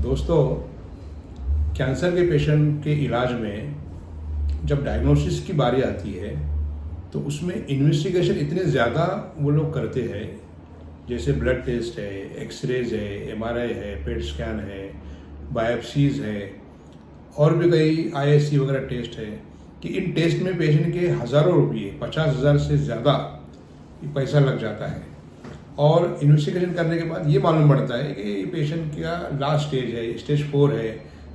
दोस्तों, कैंसर के पेशेंट के इलाज में जब डायग्नोसिस की बारी आती है तो उसमें इन्वेस्टिगेशन इतने ज़्यादा वो लोग करते हैं, जैसे ब्लड टेस्ट है, एक्सरेज है, एमआरआई है, पेट स्कैन है, बायोप्सीज है और भी कई आईएससी वगैरह टेस्ट है कि इन टेस्ट में पेशेंट के हज़ारों रुपये 50,000 से ज़्यादा पैसा लग जाता है। और इन्वेस्टिगेशन करने के बाद ये मालूम पड़ता है कि पेशेंट का लास्ट स्टेज है, स्टेज 4 है,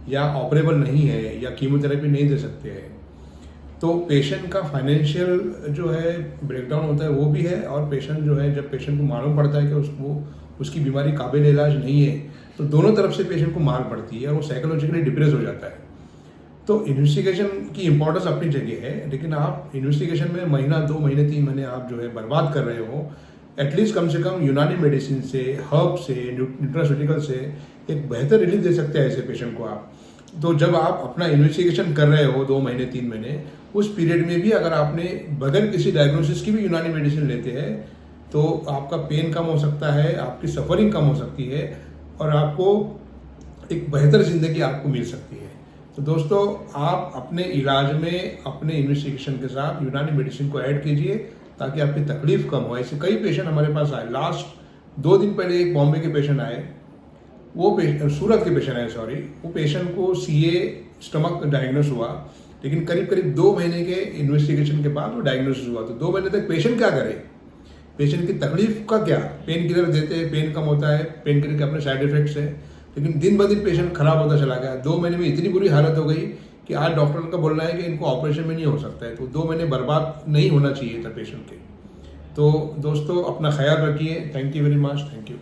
या ऑपरेबल नहीं है, या कीमोथेरेपी नहीं दे सकते हैं। तो पेशेंट का फाइनेंशियल जो है ब्रेकडाउन होता है वो भी है, और पेशेंट जो है जब पेशेंट को मालूम पड़ता है कि उसकी बीमारी काबिल इलाज नहीं है तो दोनों तरफ से पेशेंट को मार पड़ती है और वो साइकोलॉजिकली डिप्रेस हो जाता है। तो इन्वेस्टिगेशन की इंपॉर्टेंस अपनी जगह है, लेकिन आप इन्वेस्टिगेशन में महीना, 2 महीने, 3 महीने आप जो है बर्बाद कर रहे हो, एटलीस्ट कम से कम यूनानी मेडिसिन से, हर्ब से, न्यूट्रास्यूटिकल से एक बेहतर रिलीफ दे सकते हैं ऐसे पेशेंट को आप। तो जब आप अपना इन्वेस्टिगेशन कर रहे हो 2 महीने, 3 महीने, उस पीरियड में भी अगर आपने बगैर किसी डायग्नोसिस की भी यूनानी मेडिसिन लेते हैं तो आपका पेन कम हो सकता है, आपकी सफरिंग कम हो सकती है और आपको एक बेहतर ज़िंदगी आपको मिल सकती है। तो दोस्तों, आप अपने इलाज में अपने इन्वेस्टिगेशन के साथ यूनानी मेडिसिन को ऐड कीजिए ताकि आपकी तकलीफ कम हो। ऐसे कई पेशेंट हमारे पास आए। लास्ट 2 दिन पहले एक बॉम्बे के पेशेंट आए, सूरत के पेशेंट आए, वो पेशेंट को सीए स्टमक डायग्नोस हुआ, लेकिन करीब करीब 2 महीने के इन्वेस्टिगेशन के बाद वो डायग्नोसिस हुआ। तो 2 महीने तक पेशेंट क्या करे, पेशेंट की तकलीफ का क्या, पेन किलर देते हैं, पेन कम होता है, पेन किलर के अपने साइड इफेक्ट्स है, लेकिन दिन ब दिन पेशेंट खराब होता चला गया। 2 महीने में इतनी बुरी हालत हो गई कि आज डॉक्टर का बोलना है कि इनको ऑपरेशन में नहीं हो सकता है। तो 2 महीने बर्बाद नहीं होना चाहिए था पेशेंट के। तो दोस्तों, अपना ख्याल रखिए। Thank you very much. Thank you.